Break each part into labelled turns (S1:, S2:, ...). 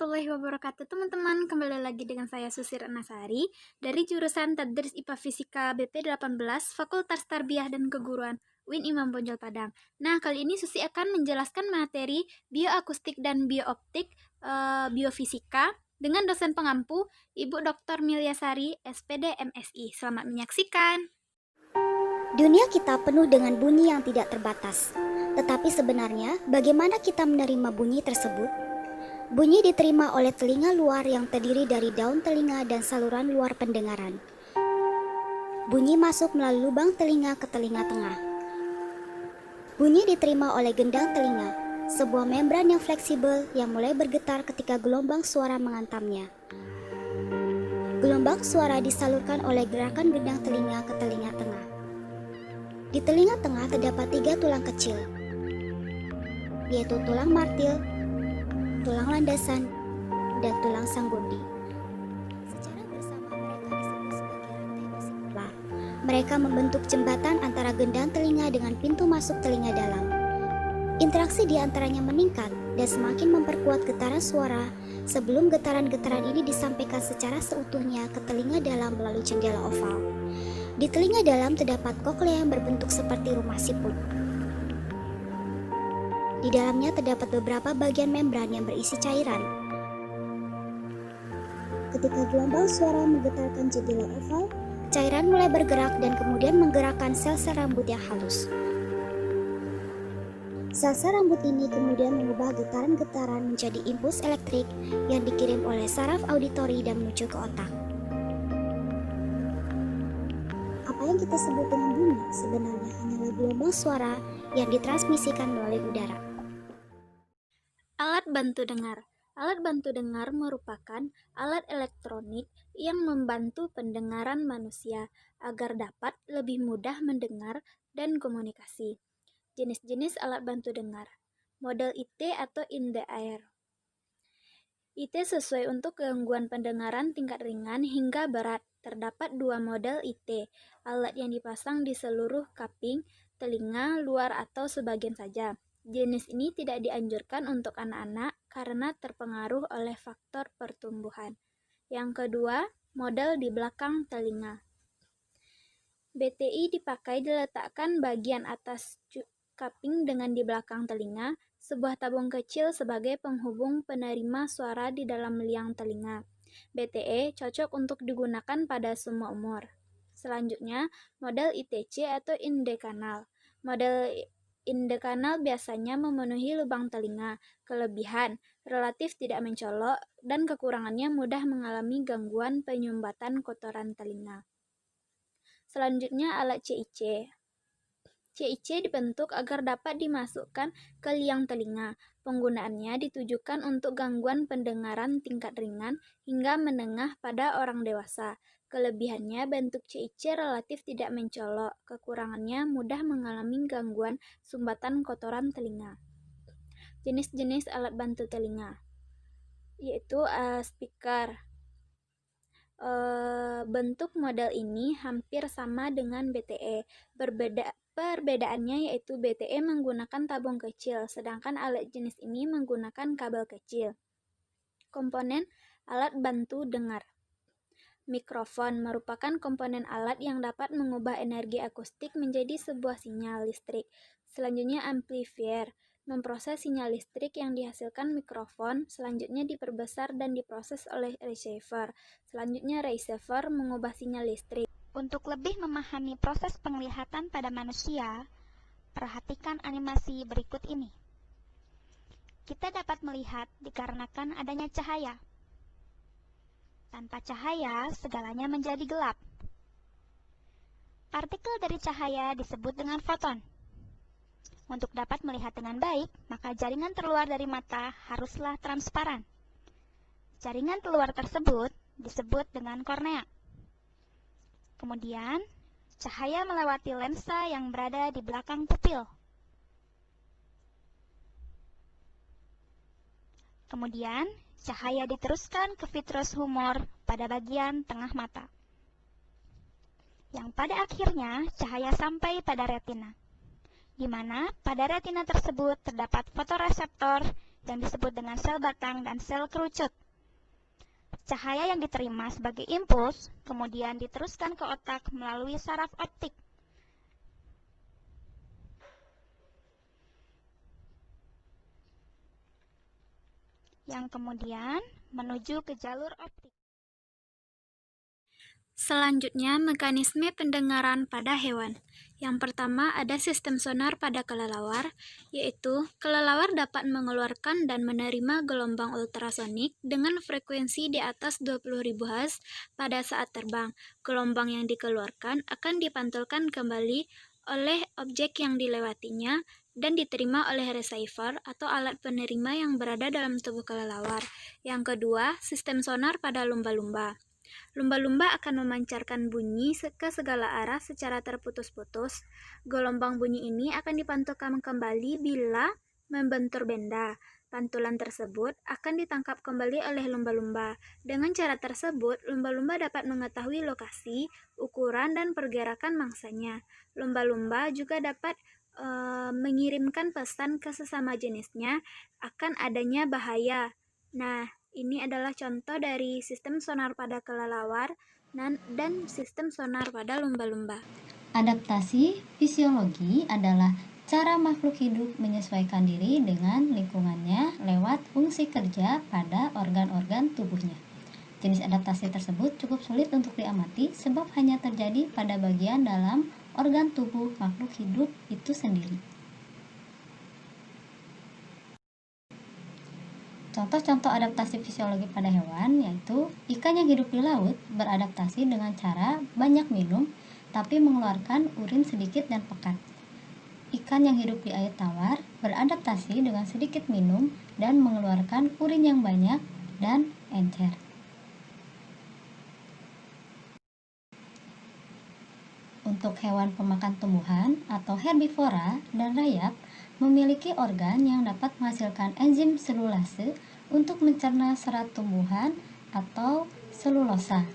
S1: warahmatullahi wabarakatuh teman-teman. Kembali lagi dengan saya Susi Ratnasari dari jurusan Tadris IPA Fisika BP 18 Fakultas Tarbiyah dan Keguruan UIN Imam Bonjol Padang. Nah, kali ini Susi akan menjelaskan materi bioakustik dan biooptik biofisika dengan dosen pengampu Ibu Dr. Milyasari SPD MSI. Selamat menyaksikan.
S2: Dunia kita penuh dengan bunyi yang tidak terbatas. Tetapi sebenarnya, bagaimana kita menerima bunyi tersebut? Bunyi diterima oleh telinga luar yang terdiri dari daun telinga dan saluran luar pendengaran. Bunyi masuk melalui lubang telinga ke telinga tengah. Bunyi diterima oleh gendang telinga, sebuah membran yang fleksibel yang mulai bergetar ketika gelombang suara menghantamnya. Gelombang suara disalurkan oleh gerakan gendang telinga ke telinga tengah. Di telinga tengah terdapat 3 tulang kecil, yaitu tulang martil, tulang landasan, dan tulang sanggurdi. Secara bersama mereka disebut sebagai rantai vesikular. Mereka membentuk jembatan antara gendang telinga dengan pintu masuk telinga dalam. Interaksi di antaranya meningkat dan semakin memperkuat getaran suara sebelum getaran-getaran ini disampaikan secara seutuhnya ke telinga dalam melalui jendela oval. Di telinga dalam terdapat koklea yang berbentuk seperti rumah siput. Di dalamnya terdapat beberapa bagian membran yang berisi cairan. Ketika gelombang suara menggetarkan jendela oval, cairan mulai bergerak dan kemudian menggerakkan sel-sel rambut yang halus. Sel-sel rambut ini kemudian mengubah getaran-getaran menjadi impuls elektrik yang dikirim oleh saraf auditori dan menuju ke otak. Apa yang kita sebut dengan bunyi sebenarnya hanyalah gelombang suara yang ditransmisikan melalui udara.
S1: Alat bantu dengar. Alat bantu dengar merupakan alat elektronik yang membantu pendengaran manusia agar dapat lebih mudah mendengar dan komunikasi. Jenis-jenis alat bantu dengar. Model IT atau in the ear. IT sesuai untuk gangguan pendengaran tingkat ringan hingga berat. Terdapat 2 model IT, alat yang dipasang di seluruh kaping, telinga, luar atau sebagian saja. Jenis ini tidak dianjurkan untuk anak-anak karena terpengaruh oleh faktor pertumbuhan. Yang kedua, model di belakang telinga. BTI dipakai diletakkan bagian atas kaping dengan di belakang telinga, sebuah tabung kecil sebagai penghubung penerima suara di dalam liang telinga. BTE cocok untuk digunakan pada semua umur. Selanjutnya, model ITC atau in the canal. Model in the canal biasanya memenuhi lubang telinga. Kelebihan, relatif tidak mencolok, dan kekurangannya mudah mengalami gangguan penyumbatan kotoran telinga. Selanjutnya, alat CIC. CIC dibentuk agar dapat dimasukkan ke liang telinga. Penggunaannya ditujukan untuk gangguan pendengaran tingkat ringan hingga menengah pada orang dewasa. Kelebihannya, bentuk CIC relatif tidak mencolok. Kekurangannya, mudah mengalami gangguan sumbatan kotoran telinga. Jenis-jenis alat bantu telinga yaitu speaker. Bentuk model ini hampir sama dengan BTE. Perbedaannya yaitu BTE menggunakan tabung kecil, sedangkan alat jenis ini menggunakan kabel kecil. Komponen alat bantu dengar. Mikrofon merupakan komponen alat yang dapat mengubah energi akustik menjadi sebuah sinyal listrik. Selanjutnya, amplifier memproses sinyal listrik yang dihasilkan mikrofon, selanjutnya diperbesar dan diproses oleh receiver. Selanjutnya, receiver mengubah sinyal listrik.
S3: Untuk lebih memahami proses penglihatan pada manusia, perhatikan animasi berikut ini. Kita dapat melihat dikarenakan adanya cahaya. Tanpa cahaya, segalanya menjadi gelap. Partikel dari cahaya disebut dengan foton. Untuk dapat melihat dengan baik, maka jaringan terluar dari mata haruslah transparan. Jaringan terluar tersebut disebut dengan kornea. Kemudian, cahaya melewati lensa yang berada di belakang pupil. Kemudian, cahaya diteruskan ke vitreous humor pada bagian tengah mata, yang pada akhirnya cahaya sampai pada retina, di mana pada retina tersebut terdapat fotoreseptor yang disebut dengan sel batang dan sel kerucut. Cahaya yang diterima sebagai impuls kemudian diteruskan ke otak melalui saraf optik. Yang kemudian menuju ke jalur optik.
S1: Selanjutnya, mekanisme pendengaran pada hewan. Yang pertama ada sistem sonar pada kelelawar, yaitu kelelawar dapat mengeluarkan dan menerima gelombang ultrasonik dengan frekuensi di atas 20.000 Hz pada saat terbang. Gelombang yang dikeluarkan akan dipantulkan kembali oleh objek yang dilewatinya dan diterima oleh receiver atau alat penerima yang berada dalam tubuh kelelawar. Yang kedua, sistem sonar pada lumba-lumba. Lumba-lumba akan memancarkan bunyi ke segala arah secara terputus-putus. Gelombang bunyi ini akan dipantulkan kembali bila membentur benda. Pantulan tersebut akan ditangkap kembali oleh lumba-lumba. Dengan cara tersebut, lumba-lumba dapat mengetahui lokasi, ukuran, dan pergerakan mangsanya. Lumba-lumba juga dapat mengirimkan pesan ke sesama jenisnya akan adanya bahaya. Nah, ini adalah contoh dari sistem sonar pada kelelawar dan sistem sonar pada lumba-lumba.
S4: Adaptasi fisiologi adalah cara makhluk hidup menyesuaikan diri dengan lingkungannya lewat fungsi kerja pada organ-organ tubuhnya. Jenis adaptasi tersebut cukup sulit untuk diamati sebab hanya terjadi pada bagian dalam organ tubuh makhluk hidup itu sendiri. Contoh-contoh adaptasi fisiologi pada hewan yaitu ikan yang hidup di laut beradaptasi dengan cara banyak minum tapi mengeluarkan urin sedikit dan pekat. Ikan yang hidup di air tawar beradaptasi dengan sedikit minum dan mengeluarkan urin yang banyak dan encer. Untuk hewan pemakan tumbuhan atau herbivora dan rayap memiliki organ yang dapat menghasilkan enzim selulase untuk mencerna serat tumbuhan atau selulosa.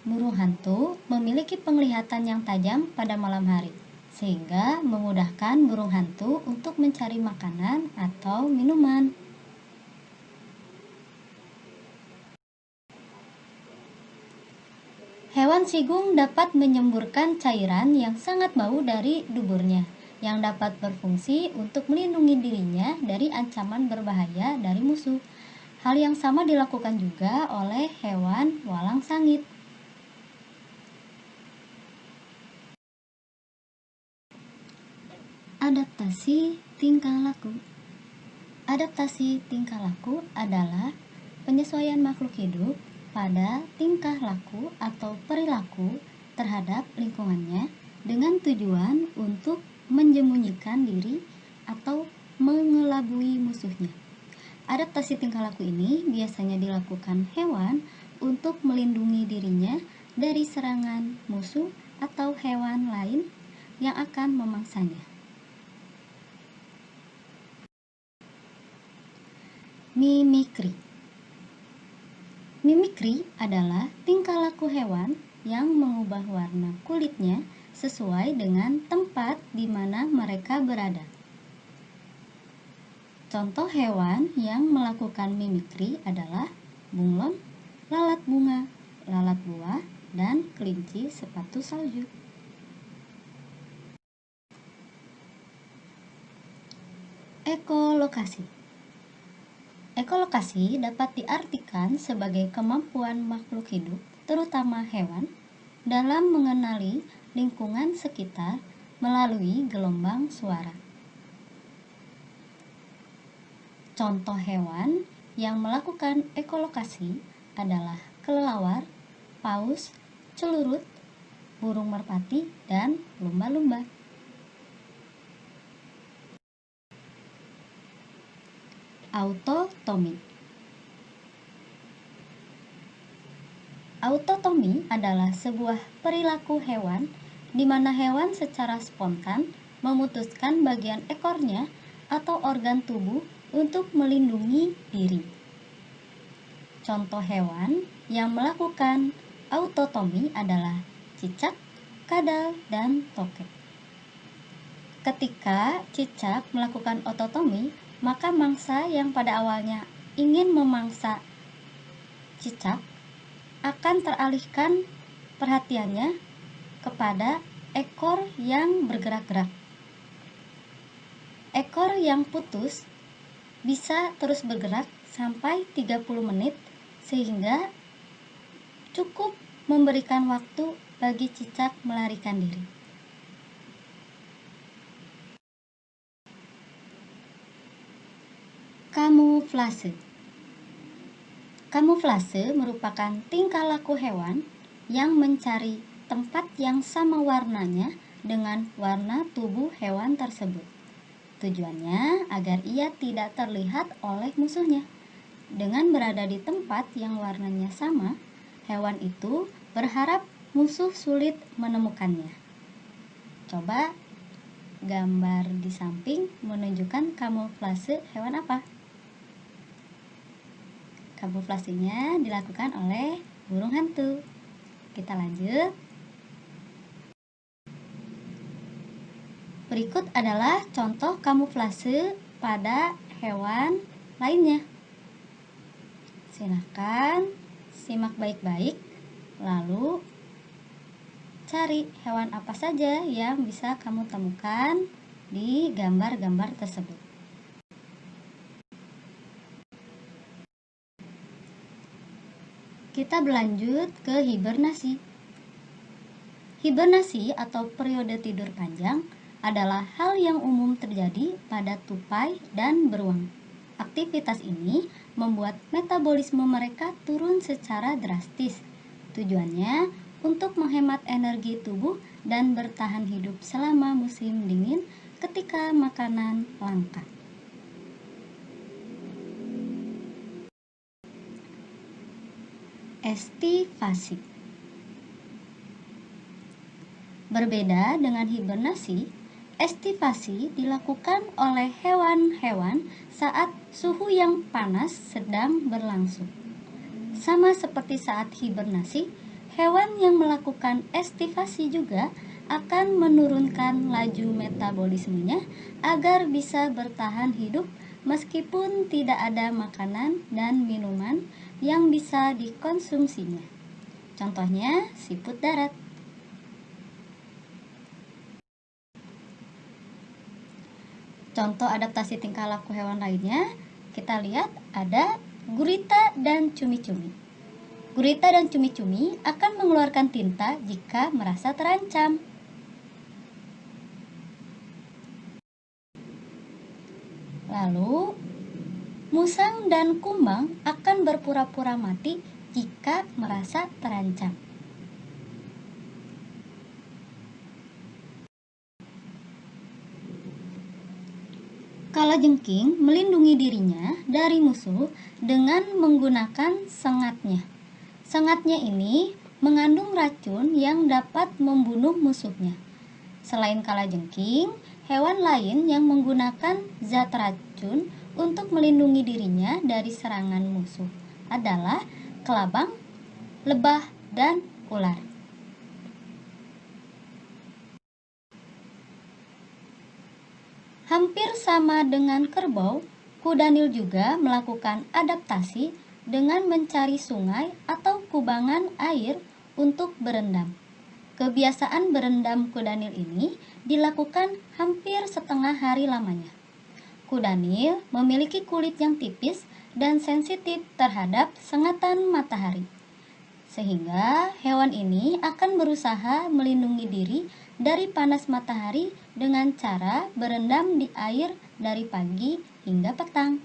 S4: Burung hantu memiliki penglihatan yang tajam pada malam hari, sehingga memudahkan burung hantu untuk mencari makanan atau minuman. Hewan sigung dapat menyemburkan cairan yang sangat bau dari duburnya, yang dapat berfungsi untuk melindungi dirinya dari ancaman berbahaya dari musuh. Hal yang sama dilakukan juga oleh hewan walang sangit. Adaptasi tingkah laku. Adaptasi tingkah laku adalah penyesuaian makhluk hidup pada tingkah laku atau perilaku terhadap lingkungannya dengan tujuan untuk menyembunyikan diri atau mengelabui musuhnya. Adaptasi tingkah laku ini biasanya dilakukan hewan untuk melindungi dirinya dari serangan musuh atau hewan lain yang akan memangsanya. Mimikri. Mimikri adalah tingkah laku hewan yang mengubah warna kulitnya sesuai dengan tempat di mana mereka berada. Contoh hewan yang melakukan mimikri adalah bunglon, lalat bunga, lalat buah, dan kelinci sepatu salju. Ekolokasi. Ekolokasi dapat diartikan sebagai kemampuan makhluk hidup, terutama hewan, dalam mengenali lingkungan sekitar melalui gelombang suara. Contoh hewan yang melakukan ekolokasi adalah kelelawar, paus, celurut, burung merpati, dan lumba-lumba. Autotomi. Autotomi adalah sebuah perilaku hewan di mana hewan secara spontan memutuskan bagian ekornya atau organ tubuh untuk melindungi diri. Contoh hewan yang melakukan autotomi adalah cicak, kadal, dan tokek. Ketika cicak melakukan ototomi, maka mangsa yang pada awalnya ingin memangsa cicak akan teralihkan perhatiannya kepada ekor yang bergerak-gerak. Ekor yang putus bisa terus bergerak sampai 30 menit sehingga cukup memberikan waktu bagi cicak melarikan diri. Kamuflase. Kamuflase merupakan tingkah laku hewan yang mencari tempat yang sama warnanya dengan warna tubuh hewan tersebut. Tujuannya agar ia tidak terlihat oleh musuhnya. Dengan berada di tempat yang warnanya sama, hewan itu berharap musuh sulit menemukannya. Coba gambar di samping menunjukkan kamuflase hewan apa? Kamuflasenya dilakukan oleh burung hantu. Kita lanjut. Berikut adalah contoh kamuflase pada hewan lainnya. Silakan simak baik-baik, lalu cari hewan apa saja yang bisa kamu temukan di gambar-gambar tersebut. Kita berlanjut ke hibernasi. Hibernasi atau periode tidur panjang adalah hal yang umum terjadi pada tupai dan beruang. Aktivitas ini membuat metabolisme mereka turun secara drastis. Tujuannya untuk menghemat energi tubuh dan bertahan hidup selama musim dingin ketika makanan langka. Estivasi. Berbeda dengan hibernasi, estivasi dilakukan oleh hewan-hewan saat suhu yang panas sedang berlangsung. Sama seperti saat hibernasi, hewan yang melakukan estivasi juga akan menurunkan laju metabolismenya agar bisa bertahan hidup meskipun tidak ada makanan dan minuman yang bisa dikonsumsinya. Contohnya siput darat. Contoh adaptasi tingkah laku hewan lainnya, kita lihat ada gurita dan cumi-cumi. Gurita dan cumi-cumi akan mengeluarkan tinta jika merasa terancam. Lalu, musang dan kumbang akan berpura-pura mati jika merasa terancam. Kalajengking melindungi dirinya dari musuh dengan menggunakan sengatnya. Sengatnya ini mengandung racun yang dapat membunuh musuhnya. Selain kalajengking, hewan lain yang menggunakan zat racun untuk melindungi dirinya dari serangan musuh adalah kelabang, lebah, dan ular. Hampir sama dengan kerbau, kudanil juga melakukan adaptasi dengan mencari sungai atau kubangan air untuk berendam. Kebiasaan berendam kudanil ini dilakukan hampir setengah hari lamanya. Kudanil memiliki kulit yang tipis dan sensitif terhadap sengatan matahari, sehingga hewan ini akan berusaha melindungi diri dari panas matahari dengan cara berendam di air dari pagi hingga petang.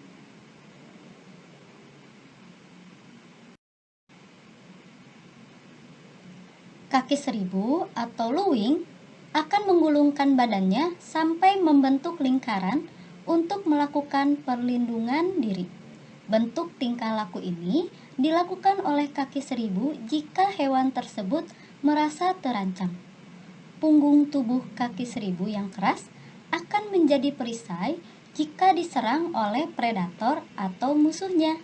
S4: Kaki seribu atau luwing akan menggulungkan badannya sampai membentuk lingkaran untuk melakukan perlindungan diri. Bentuk tingkah laku ini dilakukan oleh kaki seribu jika hewan tersebut merasa terancam. Punggung tubuh kaki seribu yang keras akan menjadi perisai jika diserang oleh predator atau musuhnya.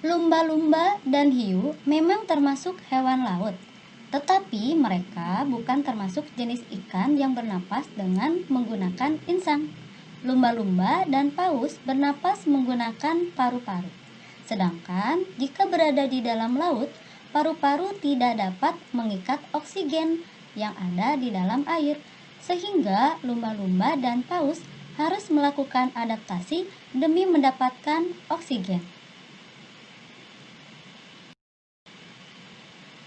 S4: Lumba-lumba dan hiu memang termasuk hewan laut, tetapi mereka bukan termasuk jenis ikan yang bernapas dengan menggunakan insang. Lumba-lumba dan paus bernapas menggunakan paru-paru. Sedangkan jika berada di dalam laut, paru-paru tidak dapat mengikat oksigen yang ada di dalam air, sehingga lumba-lumba dan paus harus melakukan adaptasi demi mendapatkan oksigen.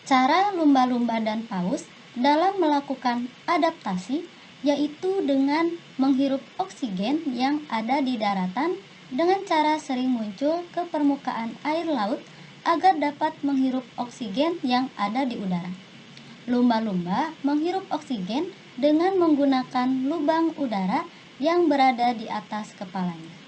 S4: Cara lumba-lumba dan paus dalam melakukan adaptasi yaitu dengan menghirup oksigen yang ada di daratan dengan cara sering muncul ke permukaan air laut agar dapat menghirup oksigen yang ada di udara. Lumba-lumba menghirup oksigen dengan menggunakan lubang udara yang berada di atas kepalanya.